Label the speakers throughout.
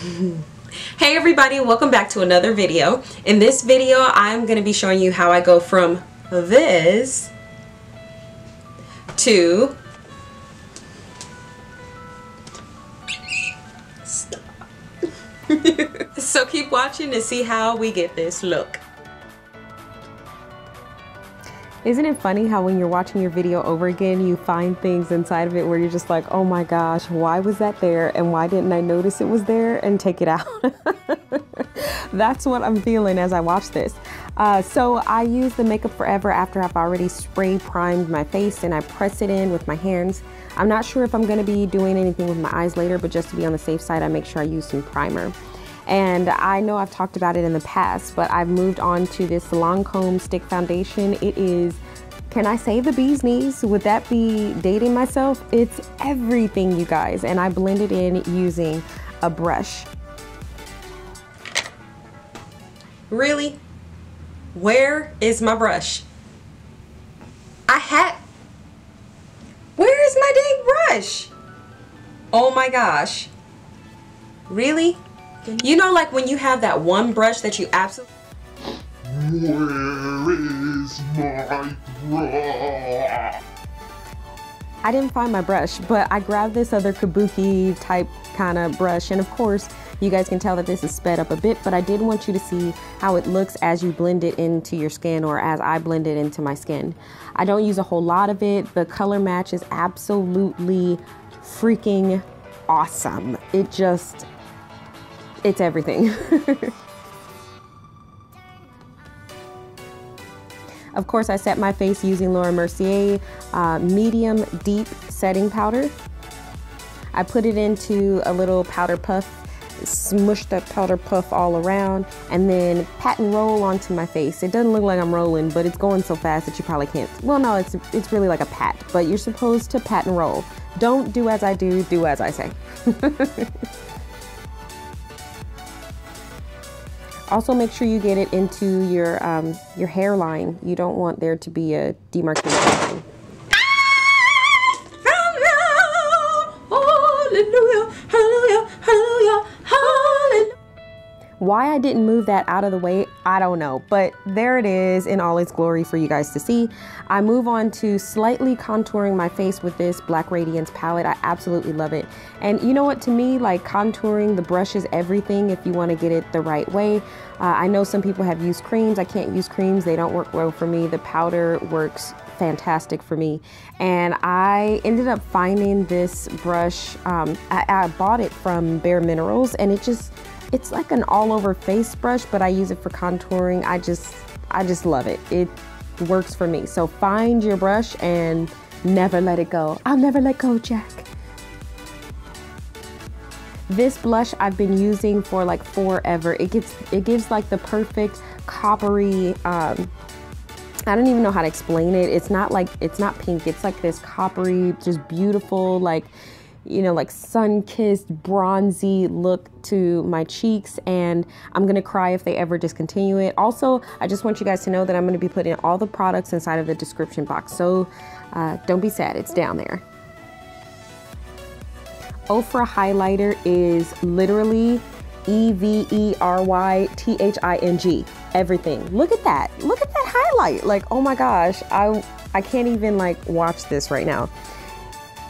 Speaker 1: Hey everybody, welcome back to another video. In this video, I'm going to be showing you how I go from this to stop. So keep watching to see how we get this look. Isn't it funny how when you're watching your video over again, you find things inside of it where you're just like, oh my gosh, why was that there? And why didn't I notice it was there and take it out? That's what I'm feeling as I watch this. So I use the Makeup Forever after I've already spray primed my face, and I press it in with my hands. I'm not sure if I'm going to be doing anything with my eyes later, but just to be on the safe side, I make sure I use some primer. And I know I've talked about it in the past, but I've moved on to this Lancome stick foundation. It is, can I say the bee's knees? Would that be dating myself? It's everything, you guys. And I blend it in using a brush. Really? Where is my brush? Where is my dang brush? Oh my gosh. Really? You know, like when you have that one brush that you absolutely...
Speaker 2: Where is my brush?
Speaker 1: I didn't find my brush, but I grabbed this other kabuki type kind of brush, and of course you guys can tell that this is sped up a bit, but I did want you to see how it looks as you blend it into your skin, or as I blend it into my skin. I don't use a whole lot of it. The color match is absolutely freaking awesome. It's everything. Of course, I set my face using Mercier medium deep setting powder. I put it into a little powder puff, smush that powder puff all around, and then pat and roll onto my face. It doesn't look like I'm rolling, but it's going so fast that you probably can't. Well, no, it's really like a pat, but you're supposed to pat and roll. Don't do as I do, do as I say. Also, make sure you get it into your hairline. You don't want there to be a demarcation line. Hallelujah, hallelujah, hallelujah, hallelujah. Why I didn't move that out of the way, I don't know, but there it is in all its glory for you guys to see. I move on to slightly contouring my face with this Black Radiance palette. I absolutely love it. And you know what, to me, like, contouring, the brush is everything if you want to get it the right way. I know some people have used creams. I can't use creams. They don't work well for me. The powder works fantastic for me. And I ended up finding this brush. I bought it from Baremineral, and it's like an all-over face brush, but I use it for contouring. I just love it. It works for me. So find your brush and never let it go. I'll never let go, Jack. This blush I've been using for like forever. It gives like the perfect coppery, I don't even know how to explain it. It's not pink. It's like this coppery, just beautiful, like, you know, like sun-kissed bronzy look to my cheeks, and I'm gonna cry if they ever discontinue it. Also, I just want you guys to know that I'm gonna be putting all the products inside of the description box, so don't be sad, it's down there. Ofra highlighter is literally EVERYTHING, everything. Look at that highlight. Like, oh my gosh, I can't even like watch this right now.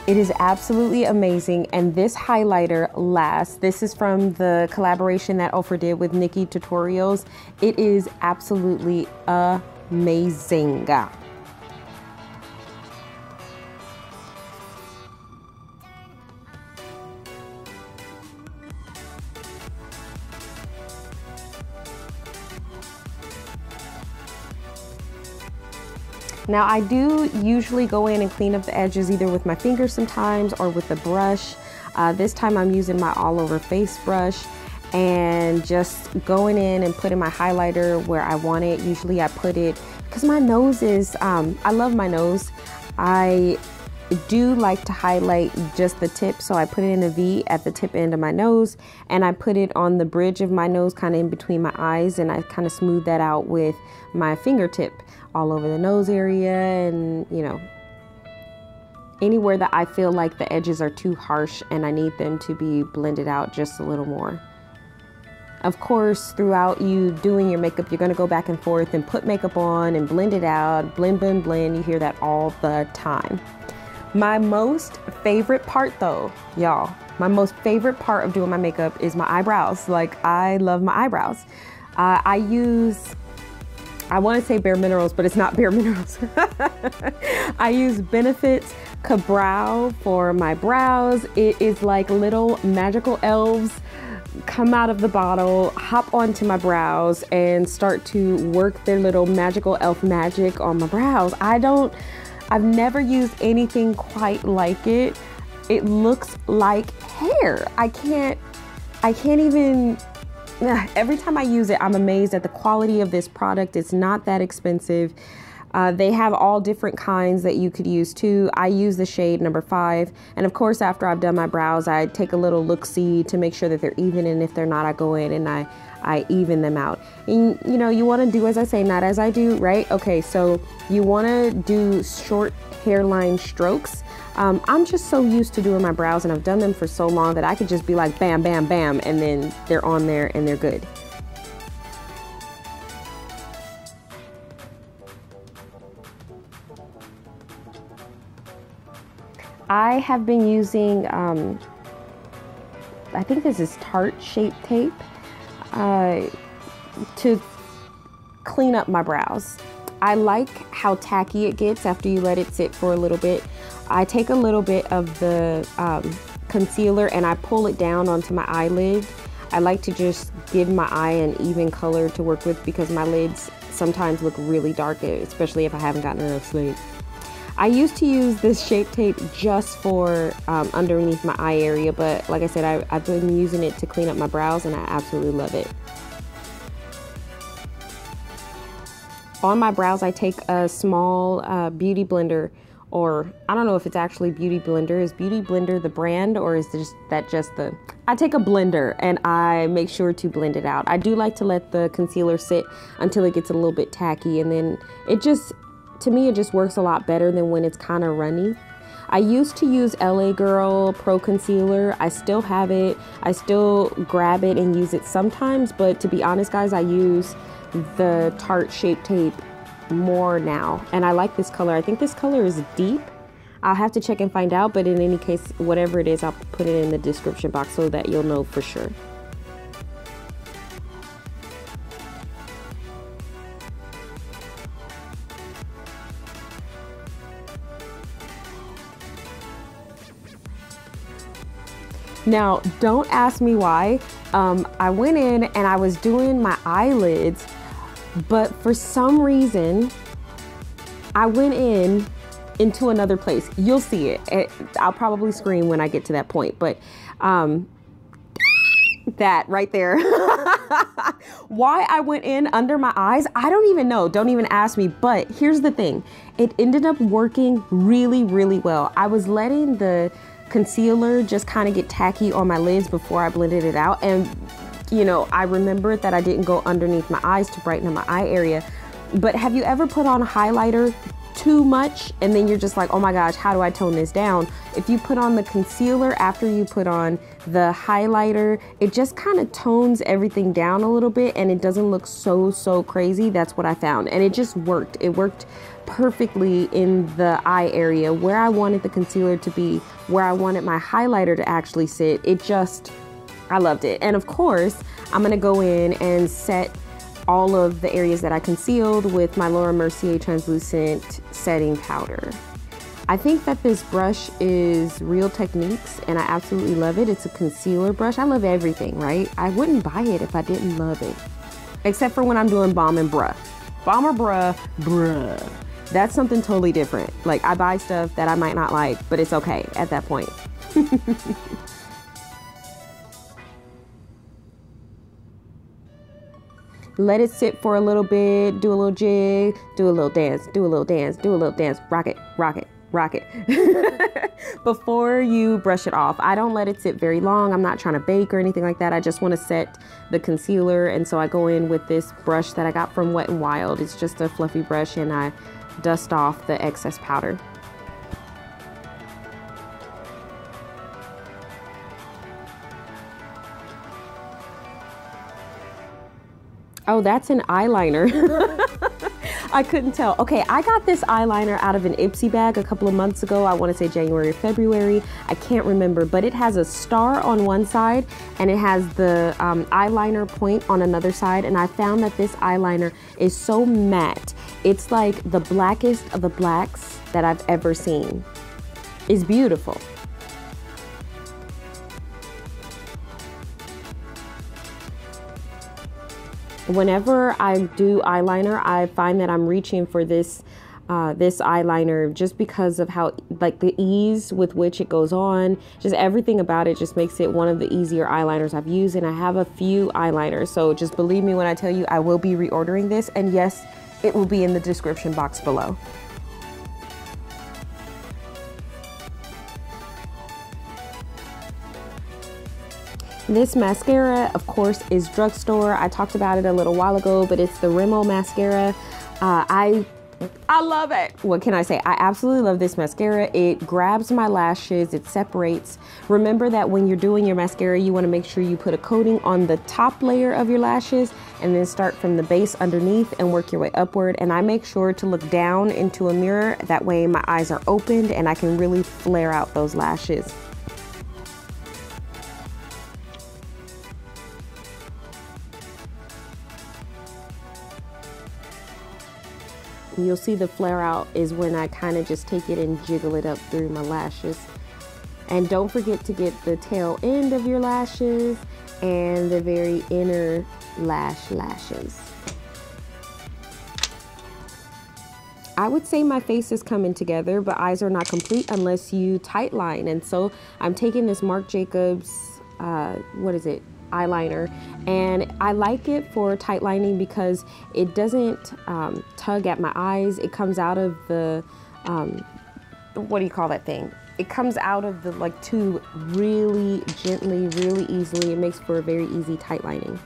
Speaker 1: It is absolutely amazing, and this highlighter lasts. This is from the collaboration that Ofra did with Nikkie Tutorials. It is absolutely amazing. Now, I do usually go in and clean up the edges either with my fingers sometimes or with a brush. This time I'm using my all over face brush and just going in and putting my highlighter where I want it. Usually I put it, because my nose is, I love my nose. I do like to highlight just the tip, so I put it in a V at the tip end of my nose, and I put it on the bridge of my nose, kind of in between my eyes, and I kind of smooth that out with my fingertip all over the nose area, and you know, anywhere that I feel like the edges are too harsh and I need them to be blended out just a little more. Of course, throughout you doing your makeup, you're gonna go back and forth and put makeup on and blend it out, blend, blend, blend. You hear that all the time. My most favorite part though, y'all, my most favorite part of doing my makeup is my eyebrows. Like, I love my eyebrows. I use, I want to say Bare Minerals, but it's not Bare Minerals. I use Benefit's Kabrow for my brows. It is like little magical elves come out of the bottle, hop onto my brows, and start to work their little magical elf magic on my brows. I've never used anything quite like it. It looks like hair. I can't even, every time I use it, I'm amazed at the quality of this product. It's not that expensive. They have all different kinds that you could use too. I use the shade number 5. And of course, after I've done my brows, I take a little look-see to make sure that they're even. And if they're not, I go in and I even them out. And you know, you want to do as I say, not as I do, right? Okay, so you want to do short hairline strokes. I'm just so used to doing my brows, and I've done them for so long that I could just be like bam, bam, bam, and then they're on there and they're good. I have been using, I think this is Tarte Shape Tape to clean up my brows. I like how tacky it gets after you let it sit for a little bit. I take a little bit of the concealer and I pull it down onto my eyelid. I like to just give my eye an even color to work with because my lids sometimes look really dark, especially if I haven't gotten enough sleep. I used to use this Shape Tape just for underneath my eye area, but like I said, I've been using it to clean up my brows and I absolutely love it. On my brows, I take a small beauty blender, or I don't know if it's actually Beauty Blender. Is Beauty Blender the brand, or is that just the... I take a blender and I make sure to blend it out. I do like to let the concealer sit until it gets a little bit tacky, and then it just... To me, it just works a lot better than when it's kind of runny. I used to use LA Girl Pro Concealer. I still have it. I still grab it and use it sometimes, but to be honest, guys, I use the Tarte Shape Tape more now, and I like this color. I think this color is deep. I'll have to check and find out, but in any case, whatever it is, I'll put it in the description box so that you'll know for sure. Now, don't ask me why. I went in and I was doing my eyelids, but for some reason, I went into another place. You'll see it. I'll probably scream when I get to that point, but that right there. Why I went in under my eyes, I don't even know. Don't even ask me. But here's the thing. It ended up working really, really well. I was letting the concealer just kind of get tacky on my lids before I blended it out, and you know, I remembered that I didn't go underneath my eyes to brighten up my eye area. But have you ever put on a highlighter too much and then you're just like, oh my gosh, how do I tone this down? If you put on the concealer after you put on the highlighter, it just kind of tones everything down a little bit and it doesn't look so crazy. That's what I found, and it just worked. It worked perfectly in the eye area where I wanted the concealer to be, where I wanted my highlighter to actually sit. It just, I loved it. And of course, I'm gonna go in and set all of the areas that I concealed with my Laura Mercier translucent setting powder. I think that this brush is Real Techniques and I absolutely love it. It's a concealer brush. I love everything, right? I wouldn't buy it if I didn't love it. Except for when I'm doing Balm and Bruh. Balm or bruh. That's something totally different. Like, I buy stuff that I might not like, but it's okay at that point. Let it sit for a little bit, do a little jig, do a little dance, do a little dance, do a little dance, rock it, rock it, rock it. Before you brush it off. I don't let it sit very long. I'm not trying to bake or anything like that. I just want to set the concealer, and so I go in with this brush that I got from WetnWild. It's just a fluffy brush, and I dust off the excess powder. Oh, that's an eyeliner. I couldn't tell. Okay, I got this eyeliner out of an Ipsy bag a couple of months ago. I want to say January or February. I can't remember, but it has a star on one side and it has the eyeliner point on another side. And I found that this eyeliner is so matte. It's like the blackest of the blacks that I've ever seen. It's beautiful. Whenever I do eyeliner, I find that I'm reaching for this this eyeliner just because of how, like, the ease with which it goes on. Just everything about it just makes it one of the easier eyeliners I've used, and I have a few eyeliners, so just believe me when I tell you I will be reordering this, and yes, it will be in the description box below. This mascara, of course, is drugstore. I talked about it a little while ago, but it's the Rimmel mascara. I love it. What can I say? I absolutely love this mascara. It grabs my lashes, it separates. Remember that when you're doing your mascara, you want to make sure you put a coating on the top layer of your lashes and then start from the base underneath and work your way upward. And I make sure to look down into a mirror. That way my eyes are opened and I can really flare out those lashes. You'll see the flare out is when I kind of just take it and jiggle it up through my lashes. And don't forget to get the tail end of your lashes and the very inner lashes. I would say my face is coming together, but eyes are not complete unless you tight line. And so I'm taking this Marc Jacobs, what is it? Eyeliner, and I like it for tight lining because it doesn't tug at my eyes. It comes out of the what do you call that thing? It comes out of the tube really gently, really easily. It makes for a very easy tight lining.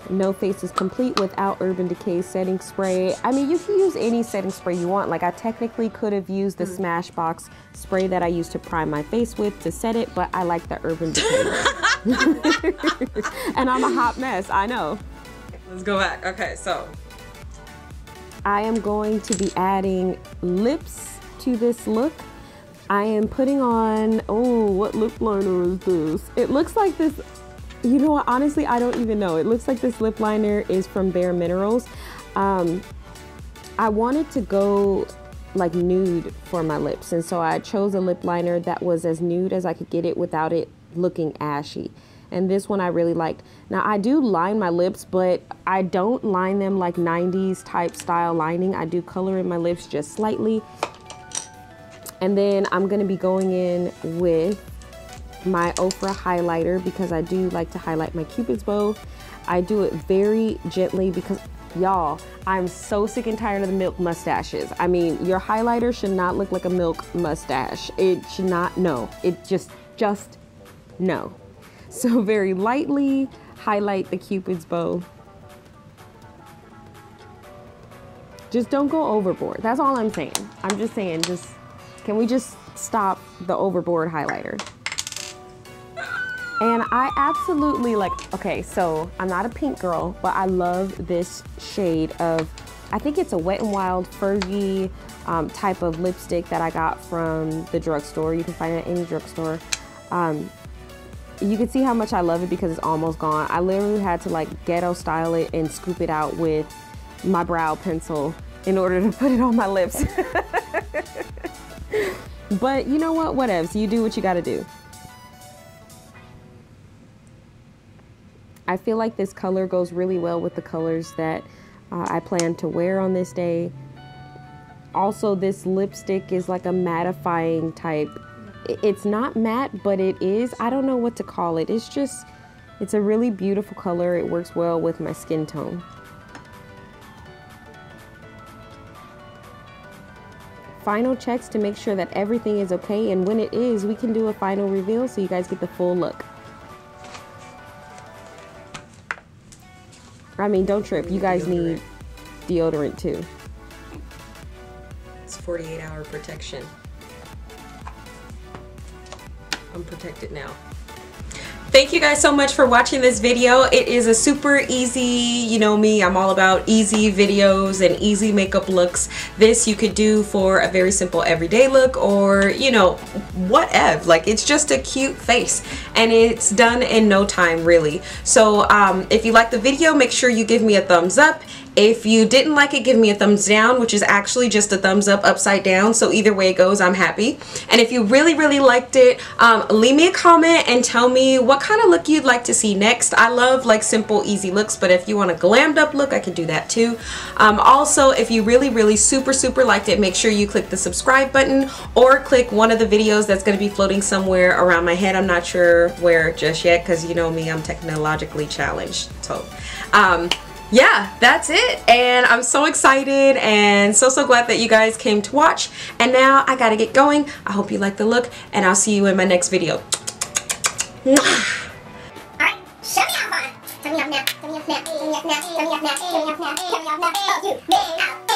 Speaker 1: No face is complete without Urban Decay setting spray. I mean, you can use any setting spray you want. Like, I technically could have used the Smashbox spray that I used to prime my face with to set it, but I like the Urban Decay. And I'm a hot mess, I know.
Speaker 3: Let's go back. Okay, so
Speaker 1: I am going to be adding lips to this look. I am putting on, oh, what lip liner is this? It looks like this. You know what, honestly, I don't even know. It looks like this lip liner is from Baremineral. I wanted to go like nude for my lips, and so I chose a lip liner that was as nude as I could get it without it looking ashy. And this one I really liked. Now, I do line my lips, but I don't line them like 90s type style lining. I do color in my lips just slightly. And then I'm gonna be going in with my Ofra highlighter because I do like to highlight my Cupid's bow. I do it very gently because, y'all, I'm so sick and tired of the milk mustaches. I mean, your highlighter should not look like a milk mustache. It should not, no. It just no. So very lightly highlight the Cupid's bow. Just don't go overboard. That's all I'm saying. I'm just saying, can we just stop the overboard highlighter? And I absolutely okay, so I'm not a pink girl, but I love this shade of, I think it's a Wet n Wild Fergie type of lipstick that I got from the drugstore. You can find it at any drugstore. You can see how much I love it because it's almost gone. I literally had to ghetto style it and scoop it out with my brow pencil in order to put it on my lips. But you know what, whatevs, you do what you gotta do. I feel like this color goes really well with the colors that I plan to wear on this day. Also, this lipstick is like a mattifying type. It's not matte, but it is. I don't know what to call it. It's a really beautiful color. It works well with my skin tone. Final checks to make sure that everything is okay, and when it is, we can do a final reveal so you guys get the full look. I mean, don't trip. You guys need deodorant too.
Speaker 3: It's 48-hour protection. I'm protected now. Thank you guys so much for watching this video. It is a super easy, you know me, I'm all about easy videos and easy makeup looks. This you could do for a very simple everyday look, or you know, whatever. Like, it's just a cute face and it's done in no time really. So if you like the video, make sure you give me a thumbs up. If you didn't like it, give me a thumbs down, which is actually just a thumbs up upside down. So either way it goes, I'm happy. And if you really liked it, leave me a comment and tell me what kind of look you'd like to see next. I love like simple, easy looks, but if you want a glammed up look, I can do that too. Also, if you really super liked it, make sure you click the subscribe button or click one of the videos that's going to be floating somewhere around my head. I'm not sure where just yet, because you know me, I'm technologically challenged. So yeah, that's it, and I'm so excited and so glad that you guys came to watch. And now I gotta get going. I hope you like the look, and I'll see you in my next video.
Speaker 4: Alright, shut me off, turn me off now, turn me off now, turn me off now, turn me off now, turn me off now, turn me off now, turn me off now,